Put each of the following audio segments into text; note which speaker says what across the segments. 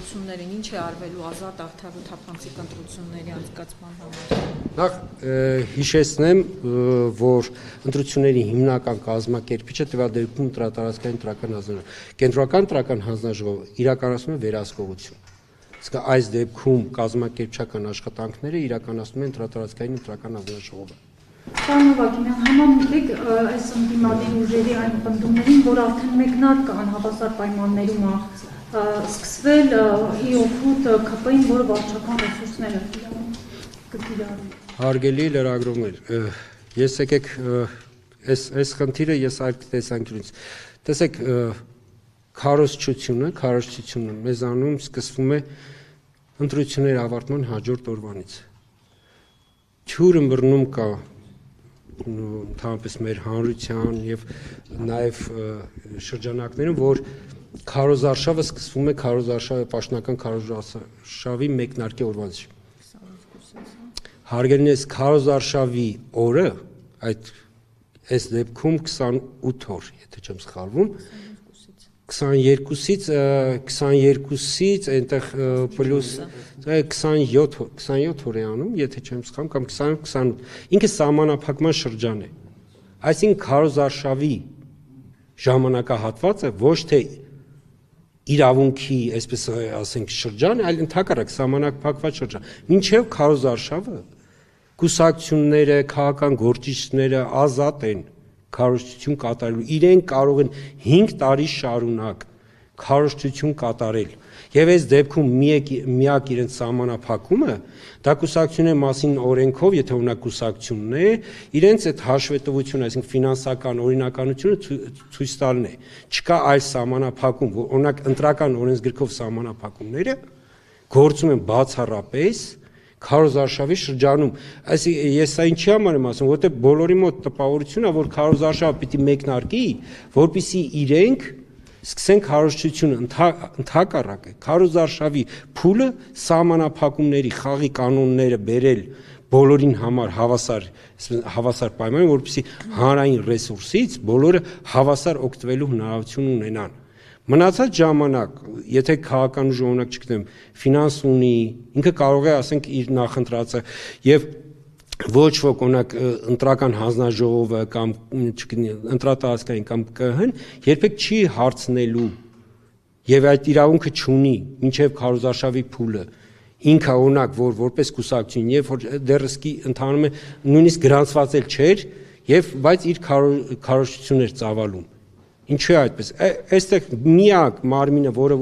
Speaker 1: ընտրություններին, ինչ է արվելու ազատ, արդար ու թափանցիկ ընտրությունների անցկացման համար։
Speaker 2: Նախ հիշեցնեմ, որ ընտրությունների հիմնական կազմակերպիչը տվյալ դեպքում Ընտրատարածքային ընտրական հանձնաժողովը, կենտրոնական ընտրական հանձնաժողովը իրականացնում է վերահսկողություն։ Իսկ այս դեպքում կազմակերպչական աշխատանքները իրականացնում է Ընտրատարածքային ընտրական հանձնաժողովը։
Speaker 3: Պարոն Նովակիմյան, համամիտ այս ընդդիմադիր ուժերի այն պնդումներին, որ արդեն մեկնարկը անհավասար պայմաններում է սկսվել ի օգուտ ՔՊ-ին, որը վարչական ռեսուրսները կկիրառի։
Speaker 2: Հարգելի լրագրողներ, ես եկեք այս խնդիրը ես այլ տեսանկյունից։ Տեսեք, քարոզչությունը մեզանում սկսվում է ընտրությունների ավարտման հաջորդ օրվանից։ Թյուր ըմբռնում կա ընդհանրապես մեր հանրության եւ նաեւ շրջանակներում, որ քարոզարշավը սկսվում է քարոզարշավի պաշտոնական քարոզարշավի մեկնարկի օրվանից։ Հարգելինս քարոզարշավի օրը այս դեպքում 28 օր, եթե չեմ սխալվում, 22-ից այնտեղ պլյուս 27 օր է անում, եթե չեմ սխալվում, կամ 28, ինքը սահմանափակման շրջան է։ Այսինքն քարոզարշավի ժամանակահատվածը ոչ թե իրավունքի, այսպես ասենք, շրջան, այլ ընդհակառակ սահմանափակված շրջան։ Մինչև քարոզարշավը կուսակցությունները, քաղաքական գործիչները ազատ են քարոզչություն կատարելու, իրենք կարող են 5 տարի շարունակ քարոզչություն կատարել։ Եվ այս դեպքում միակ իրենց սահմանափակումը դա կուսակցությունների մասին օրենքով, եթե օրինակ կուսակցությունն է, իրենց այդ հաշվետվությունը, այսինքն ֆինանսական օրինականությունը ցույց տալն է։ Չկա այլ սահմանափակում, որ օրինակ ընտրական օրենսգրքով սահմանափակումները գործում են բացառապես քարոզարշավի շրջանում։ Այսինքն ես սա ինչի համար եմ ասում, որովհետև բոլորի մոտ տպավորությունն է, որ քարոզարշավը պիտի մեկնարկի, որպեսզի իրենք սկսեն քարոզչությունը, ընդհակառակը քարոզարշավի փուլը սահմանափակումների խաղի կանոնները բերել բոլորին համար հավասար պայմաններ, որպեսզի հանրային ռեսուրսից բոլորը հավասար օգտվելու հնարավորություն ունենան։ Մնացած ժամանակ, եթե քաղաքական ուժը օրինակ չգիտեմ, ֆինանս ունի, ինքը կարող է ասենք իր նախընտրածը եւ ոչ ոք օրինակ ընտրական հանձնաժողովը կամ չգիտեմ, ընտրատարածքային կամ ԿՀ-ն երբեք չի հարցնելու եւ այդ իրավունքը չունի մինչեւ քարոզարշավի փուլը ինքը օրինակ որպես կուսակցություն եւ որ դեռսկի ընթանում է նույնիսկ գրանցված էլ չէր եւ բայց իր քարոզչություններ ծավալում։ Ինչու է այդպես։ Այստեղ միակ մարմինը, որը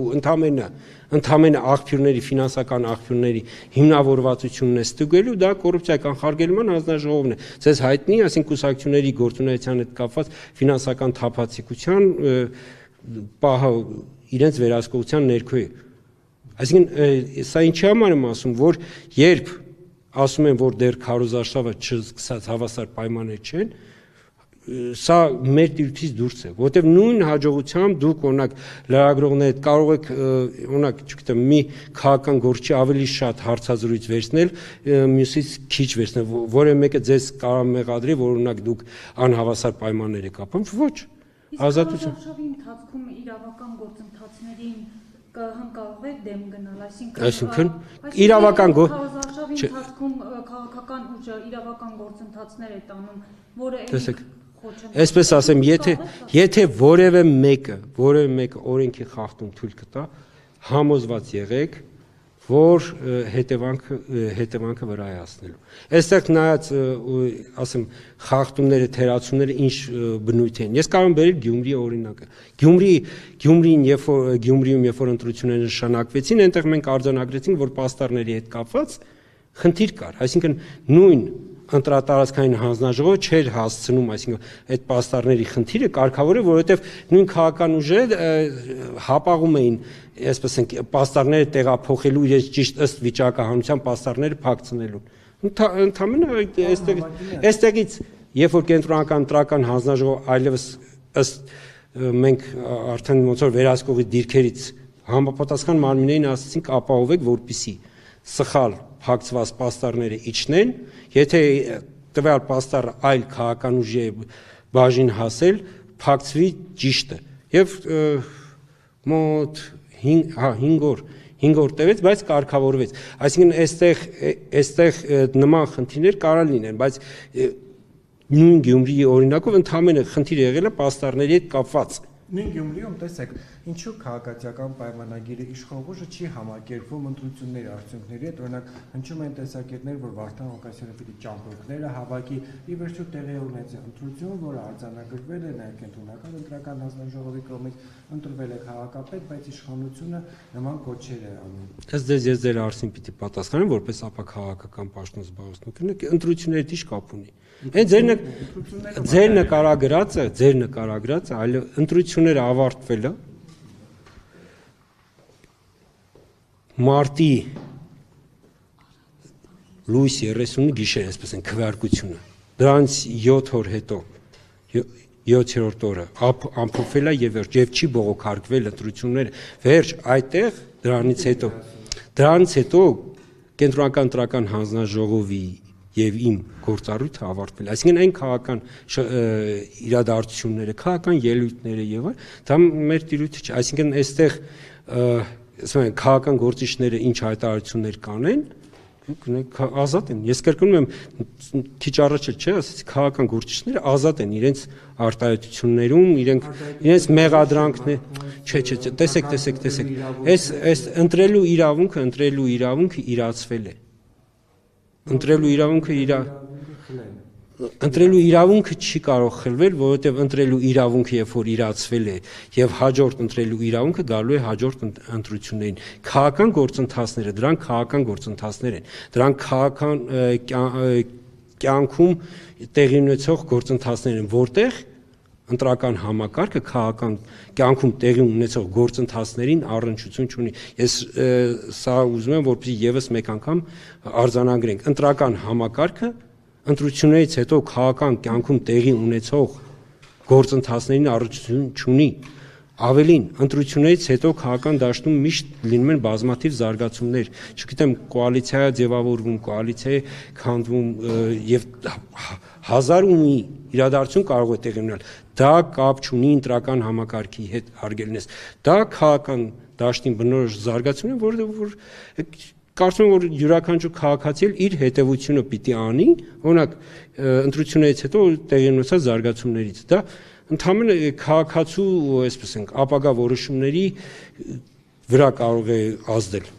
Speaker 2: ընդամենը աղբյուրների, ֆինանսական աղբյուրների հիմնավորվածությունն է ստուգելու, դա կոռուպցիայի կանխարգելման հանձնաժողովն է։ Ձեզ հայտնի, այսինքն կուսակցությունների գործունեության հետ կապված ֆինանսական թափանցիկության պահը իրենց վերահսկողության ներքո է։ Այսինքն սա ինչի համար եմ ասում, որ երբ ասում են, որ դեռ քարոզարշավը չսկսած հավասար պայմաններ չեն, սա մեր դիրքից դուրս է, որովհետև նույն հաջողությամբ դուք օրինակ լրագրողներ հետ կարող եք օրինակ, չգիտեմ, մի քաղաքական գործի ավելի շատ հարցազրույց վերցնել, մյուսից քիչ վերցնել, որը մեկը ձեզ կարող մեղադրի, որ օրինակ դուք անհավասար պայմաններ եք ապրում, ոչ։ Ազատություն։
Speaker 3: Քարոզարշավի ընթացքում իրավական գործընթացներին ԿՀ-ն կարող է դեմ գնալ, այսինքն
Speaker 2: իրավական
Speaker 3: քարոզարշավի ընթացքում քաղաքական ուժը իրավական գործընթացներ է տանում, որը
Speaker 2: Այսպես ասեմ, եթե որևէ մեկը օրենքի խախտում թույլ կտա, համոզված եղեք, որ հետևանքը վրայացնելու։ Այստեղ նայած, ասեմ, խախտումները, թերացումները ինչ բնույթ են։ Ես կարող եմ բերել Գյումրիի օրինակը։ Գյումրիում երբ որ ընտրությունները նշանակվեցին, այնտեղ մենք արձանագրեցինք, որ պաստառների հետ կապված խնդիր կար, այսինքն նույն ընտրատարածքային հանձնաժողովը չէր հասցնում, այսինքն այդ պաստառների խնդիրը կարգավորել, որովհետև նույն քաղաքական ուժերը հապաղում էին, այսպես ասենք, պաստառները տեղափոխելու իրենց ճիշտ ըստ վիճակահանության պաստառները փակցնելու։ Ընդհանրապես այստեղից, երբ որ կենտրոնական ընտրական հանձնաժողովը այլևս ըստ մենք արդեն ոնց որ վերահսկողի դիրքերից համապատասխան մարմիններին ասացինք ապահովեք, որպեսզի սխալ փակցված պաստառները իջնեն, եթե տվյալ պաստառը այլ քաղաքական ուժի է բաժին հասել, փակցվի ճիշտը։ Եվ մոտ 5 5 օր տևեց, բայց կարգավորվեց։ Այսինքն այստեղ նման խնդիրներ կարող լինեն, բայց նույն Գյումրիի օրինակով ընդհանրապես խնդիր եղել է պաստառների հետ կապված։
Speaker 4: Նույն Գյումրիում տեսեք, ինչու քաղաքացիական պայմանագիրը իշխող ուժը չի համակերպվում ընտրությունների արդյունքների հետ, օրինակ հնչում են տեսակետներ, որ Վարդան Ղուկասյանը պիտի ճամպրուկները հավաքի, ի վերջո տեղի ունեցել ընտրություն, որը արձանագրվել է նաև կենտրոնական ընտրական հանձնաժողովի կողմից, ընտրվել է քաղաքապետ, բայց իշխանությունը նման կոչեր է անում։
Speaker 2: Ըստ ես ձեր հարցին պիտի պատասխանեմ, որպես ապա քաղաքական պաշտոն զբաղեցնող, ընտրությունների դիշ կապ ունի։ Ձեր նկարագրածը, այլ ընտրությունները ավարտվել է մարտի լույս 30-ի գիշեր, այսպես են քվեարկությունը։ Դրանից 7 օր հետո 7-րդ օրը ամփոփվել է եւ չի բողոքարկվել ընտրությունները։ Վերջ այդտեղ դրանից հետո կենտրոնական ընտրական հանձնաժողովի եւ իմ գործառույթը ավարտվել։ Այսինքն այն քաղաքական իրադարձությունները, քաղաքական ելույթները եւ այլ, դա մեր տիրույթը չէ։ Այսինքն այստեղ ասում են քաղաքական գործիչները ինչ հայտարարություններ կանեն, ազատ են։ Ես կրկնում եմ, քիչ առաջ էլ ասացի, քաղաքական գործիչները ազատ են իրենց արտահայտություններում, իրենց մեղադրանքներ, չէ, տեսեք, այս ընտրելու իրավունքը իրացվել է։ Ընտրելու իրավունքը չի կարող խլվել, որովհետև ընտրելու իրավունքը երբ որ իրացվել է եւ հաջորդ ընտրելու իրավունքը գալու է հաջորդ ընտրություններին։ Քաղաքական գործընթացները, դրանք քաղաքական գործընթացներ են։ Դրանք քաղաքական կյանքում տեղի ունեցող գործընթացներ են, որտեղ ընտրական համակարգը քաղաքական կյանքում տեղի ունեցող գործընթացներին առնչություն չունի։ Ես սա ուզում եմ, որպեսզի եւս մեկ անգամ արձանագրենք։ Ընտրական համակարգը ընտրություններից հետո քաղաքական կյանքում տեղի ունեցող գործընթացներին առնչություն չունի։ Ավելին, ընտրություններից հետո քաղաքական դաշտում միշտ լինում են բազմաթիվ զարգացումներ, չգիտեմ, կոալիցիա է ձևավորվում, կոալիցիա է քանդվում եւ հազար ու մի իրադարձություն կարող է տեղի ունենալ։ Դա կապ չունի ընտրական համակարգի հետ հարգելնես։ Դա քաղաքական դաշտին բնորոշ զարգացում է, որ կարծում եմ, որ յուրաքանչյուր քաղաքացի իր հետևությունը պիտի անի, օրինակ ընտրություններից հետո տեղի ունեցած զարգացումներից։ Դա ընդհանրապես քաղաքացու, այսպես ենք, ապագա որոշումների վրա կարող է ազդել։